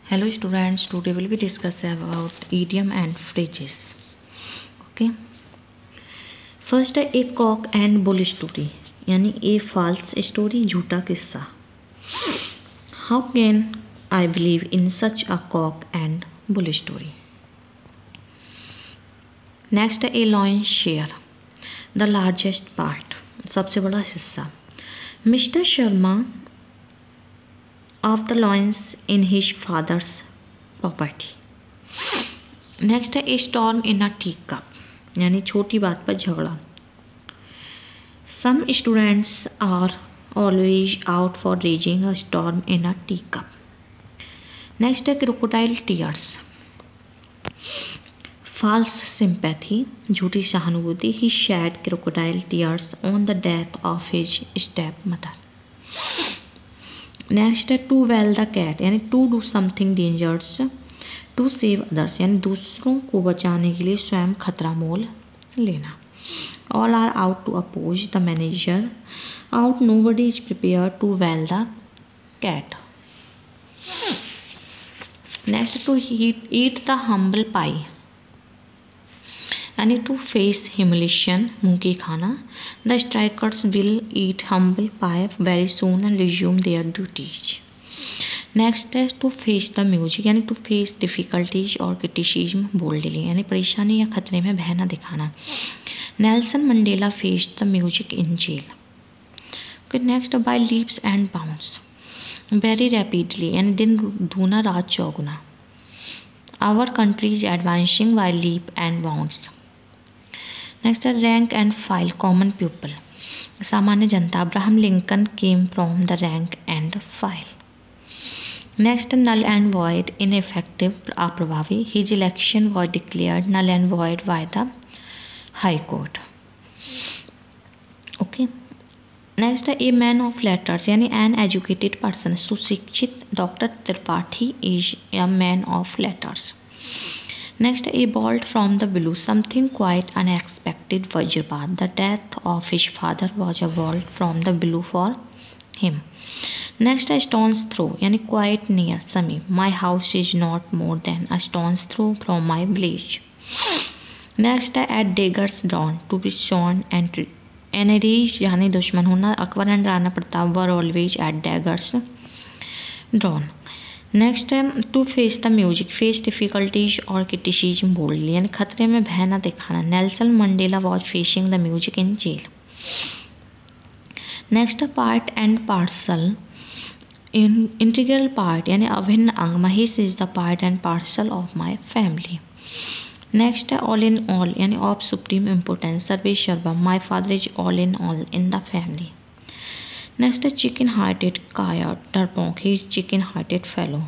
Hello students, today will be discuss about idiom and phrases. Okay. First है a cock and bull story, यानी a false story, झूठा किस्सा. How can I believe in such a cock and bull story? Next है a lion share, the largest part, सबसे बड़ा हिस्सा. Mr. Sharma of the lions in his father's property. Next है a storm in a tea cup, यानी छोटी बात पर झगड़ा. Some students are always out for raising a storm in a tea cup. Next है क्रोकोडाइल टीयर्स, फॉल्स सिंपैथी, झूठी सहानुभूति. He shed crocodile tears on the death of his step mother. Next है to bell the cat, यानी to do something dangerous to save others, यानी दूसरों को बचाने के लिए स्वयं खतरा मोल लेना. All are out to oppose the manager, out nobody is prepare to bell the cat. Next to eat the humble pie, यानी टू फेस ह्यूमिलेशन, मुंह की खाना. The strikers will eat humble pie very soon and resume their duties. Next है to face the music, यानी to face difficulties और criticism boldly, यानी परेशानी या खतरे में भय न दिखाना. Nelson Mandela face the music in jail. Okay. Next by leaps and bounds, very rapidly, यानी दिन दूना रात चौगुना. Our country is advancing by leap and bounds. Next है rank and file, common people, सामान्य जनता. Abraham Lincoln came from the rank and file. Next null and void, ineffective, अप्रभावी. His election was declared null and void by the high court. Okay. Next है a man of letters, यानी an educated person, सुशिक्षित. Doctor Tripathi is a man of letters. Next a bolt from the blue, something quite unexpected, वज्रपात. The death of his father was a bolt from the blue for him. Next है stone's throw, यानी quite near, समीप. My house is not more than a stone's throw from my village. Next है at daggers drawn, to be sworn and enemies, यानी दुश्मन होना. Akbar and Rana Pratap were always eight daggers drawn. Next है to face the music, face difficulties और criticism boldly, यानी खतरे में भय न दिखाना. Nelson Mandela was facing the music in jail. Next part and parcel, integral part, यानी अभिन्न अंग. Mahesh is the part and parcel of my family. Next है ऑल इन ऑल, यानी of supreme importance. Sarvesh Sharma, my father is all in the family. Next है chicken hearted कायर, डरपोक, he is chicken hearted fellow.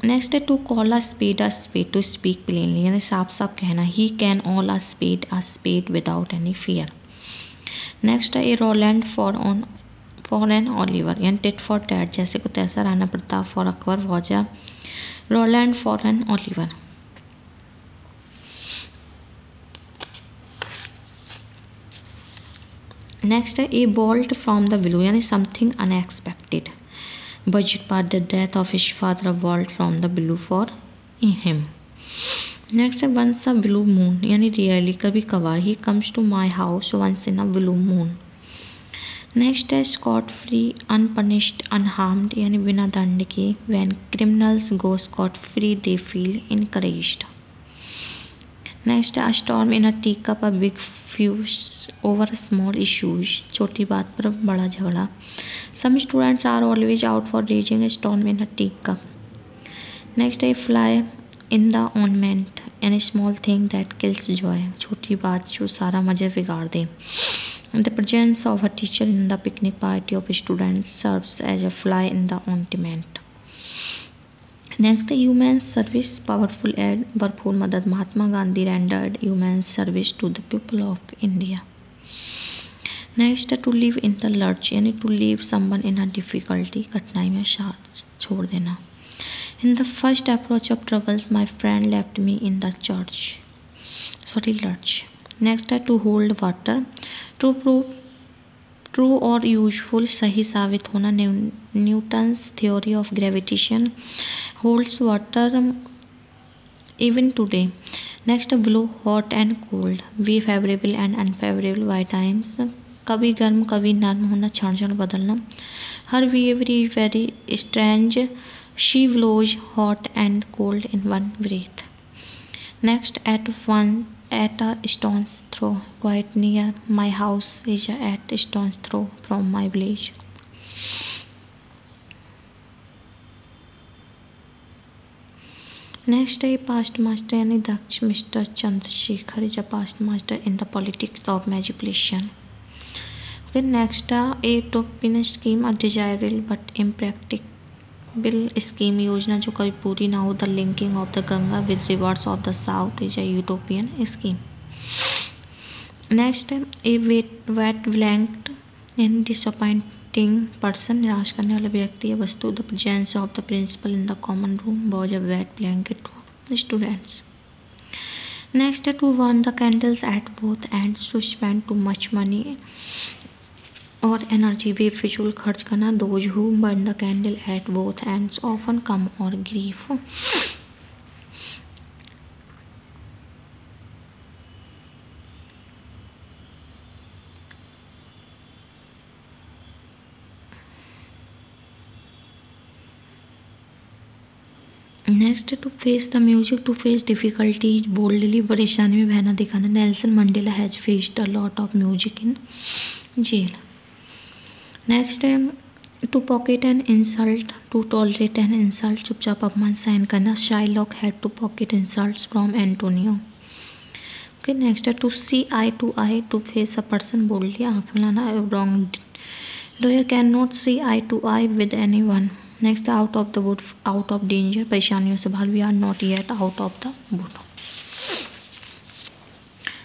Next है to call a spade, to speak plainly, यानी साफ साफ कहना. He can call a spade without any fear. Next है a Roland for an Oliver, यानी टिट फॉर टैट, जैसे को तैसा. Rana Pratap for Akbar was a Roland for an Oliver. Next है a bolt from the blue, यानी समथिंग अनएक्सपेक्टेड. वज्रपात, the death of his father, a bolt from the blue for him. Next है once a blue moon, यानी rarely, कभी कभार. He comes to my house once in a blue moon. Next है scot free, unpunished, unharmed, यानी बिना दंड के. When criminals go scot free they feel encouraged. Next है storm in a tea cup, a big fuss over small issues, छोटी बात पर बड़ा झगड़ा. Some students are always out for raising a storm in a tea cup. Next है fly in the ornament, an small thing that kills joy, छोटी बात जो सारा मज़े बिगाड़ दे. The presence of a teacher in the picnic party of students serves as a fly in the ornament. Next है human service, powerful aid, भरपूर मदद. Mahatma Gandhi rendered human service to the people of India. Next है to live in the lurch, यानी to leave someone in a difficulty, कठिनाई में साथ छोड़ देना. In the first approach of troubles my friend left me in the lurch. Next है to hold water, to prove true और useful, सही साबित होना। Newton's theory of gravitation holds water even today. Next, blow hot and cold, वे favourable and unfavourable by times, कभी गर्म कभी नर्म होना, क्षण क्षण बदलना। Her behaviour is very strange, she blows hot and cold in one breath. Next, at a stone's throw, quite near my house is at stone's throw from my village. Next है past master यानी दक्ष mister Chandrashekhar is a past master in the politics of manipulation. Okay, next a utopian scheme a desirable but impractical scheme, योजना जो कभी पूरी ना हो। The linking of the Ganga with rivers of the south is a utopian scheme. Next a wet blanket in disappointing person, निराश करने वाला व्यक्ति या वस्तु। The presence of the principal in the common room was a wet blanket to students. Next है to burn the candles at both ends, to spend too much money और energy, वे फिजूल खर्च करना। Those who burn the candle at both ends often come और grief. Next to face the music, to face difficulties boldly, परेशानी में बहना दिखाना। Nelson Mandela has faced a lot of music in jail. Next है to pocket an insult, to tolerate an insult, चुपचाप अपमान सहन करना। Shylock had to pocket insults from Antonio. Okay, next है to see eye, to face a person boldly, आँख मिलाना। Wrong lawyer can not see to eye with any one. Next out of the wood, out of danger, परेशानियों से बाहर। We are not yet out of the wood.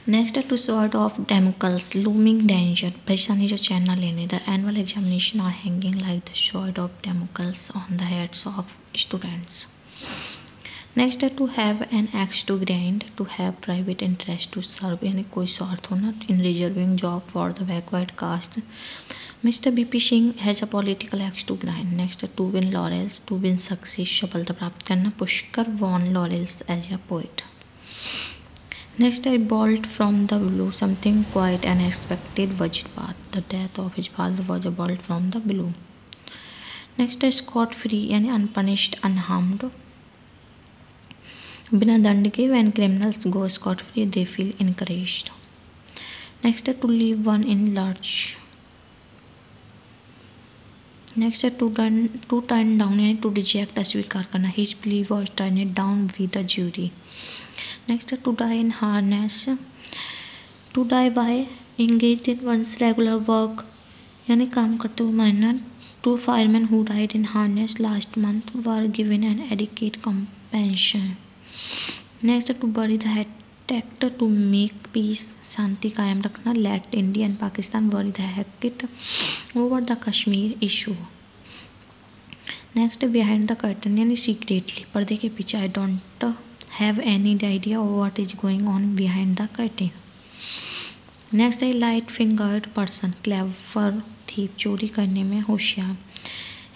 Next है to sword of Damocles, looming danger, परेशानी जो चैन न लेने। The annual examination are hanging like the sword of Damocles on the heads of students. Next है to have an axe to grind, to have private interest, to serve यानी कोई स्वार्थ होना। In reserving job for the backward caste, mister VP Singh has a political axe to grind. Next to win laurels, to win success, सफलता प्राप्त करना। Pushkar won laurels as a poet. Next है bolt from the blue, something quite unexpected, वज्रपात। The death of his father was a bolt from the blue. Next है scot free यानी unpunished unharmed, बिना दंड के। When criminals go scot free they feel encouraged. Next है to leave one in lurch. Next है to turn down यानी to reject, अस्वीकार करना। His plea was turn down with the jury. Next है to die in harness, to die by engage in once regular work यानी काम करते हुए मरना। Two fireman who died in harness last month were given an adequate compensation. Next to bury the hatchet, to make peace, शांति कायम रखना। Let India and Pakistan bury the hatchet over the Kashmir issue. Next behind the curtain यानी secretly, पर्दे के पीछे। I don't have any idea what is going on behind the curtain. Next है light fingered person, clever thief, चोरी करने में होशियार।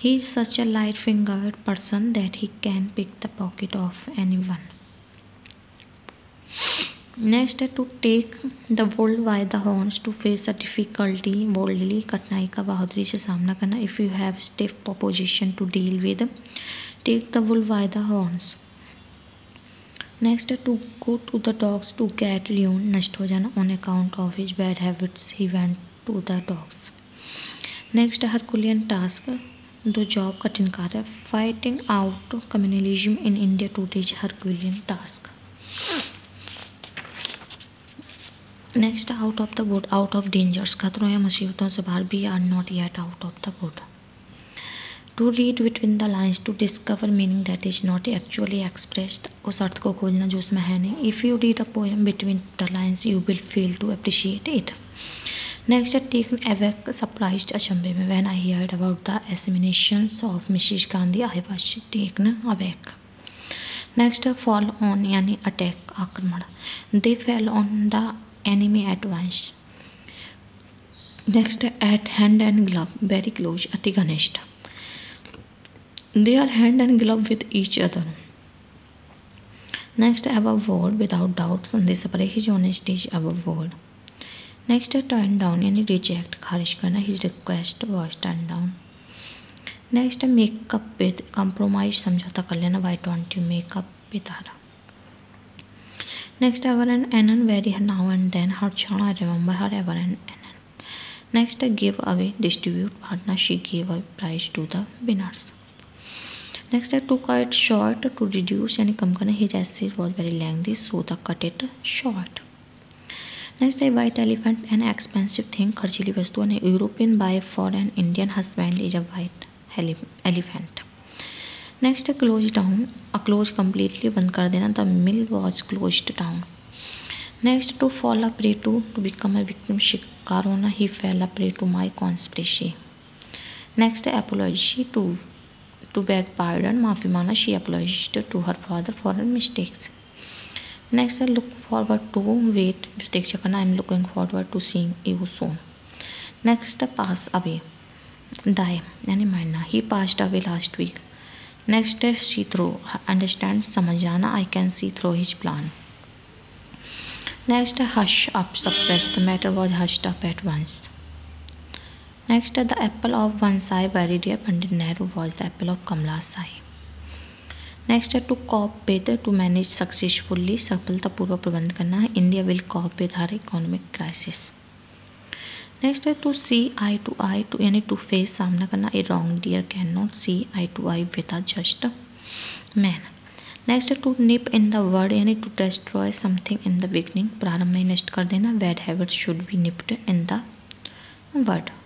He is such a light fingered person that he can pick the pocket of any one. Next है to take the bull by the horns, to face a difficulty boldly, कठिनाई का बहादुरी से सामना करना। If you have stiff position to deal with, take the bull by the horns. Next है to go to the dogs to get ruin, नष्ट हो जाना। On account of his bad habits he went to the dogs. Next है Herculean task, दो job कठिन कार्य। Fighting out communalism in India today is Herculean task. Next out of the wood, out of dangers, खतरों या मुसीबतों से बाहर। We are not yet out of the wood. To read between the lines, to discover meaning that is not actually expressed, उस अर्थ को खोजना जो उसमें है नहीं। If you read a poem between the lines you will feel to appreciate it. Next है taken aback, surprised, अचंभे में। When I heard about the assassinations of Mrs Gandhi I was taken aback. Next है fall on यानी attack, आक्रमण। They fell on the enemy at once, next है at hand and glove, very close, अति घनिष्ठ. They are hand and glove with each other. Next, above word, without doubt, संदेश पर his honesty is above word. Next, turn down यानी reject, खारिज करना, his request was turned down. Next, make up with, compromise, समझौता कर लेना, why don't you make up with her. Next, ever and anon, very now and then, her chana, I remember her ever and anon. Next, give away, distribute, partner, she gave a prize to the winners. Next है to cut short, to reduce यानी कम करना, his essays was very lengthy so the cut it short. Next है white elephant, an expensive thing, खर्चीली वस्तु, an European buy for an Indian husband is a white elephant. Next है close down, a close completely, बंद कर देना, the mill was close down. Next to fall a prey to become a victim, शिकार होना, ही fell a prey to my conspiracy. Next है apology, to beg pardon, माफ़ी मांगना, she apologized to her father for her mistakes. Next, look forward to, wait, प्रतीक्षा करना, I am looking forward to seeing you soon. Next, pass away, die यानी मरना, he passed away last week. Next, see through, understand, समझ जाना, I can see through his plan. Next, hush up, suppress, the matter was hushed up at once. Next, the apple of one's eye, very dear Pandit Nehru was the apple of Kamla's eye. Next, to cope with, to manage successfully, सफलतापूर्वक प्रबंध करना है, India will cope with her economic crisis. Next, to see eye to eye, to यानी to face, सामना करना, a wrong deer cannot see eye to eye with a just man. Next, to nip in the word यानी to destroy something in the beginning, प्रारंभ में नष्ट कर देना, bad habits should be nipped in the word.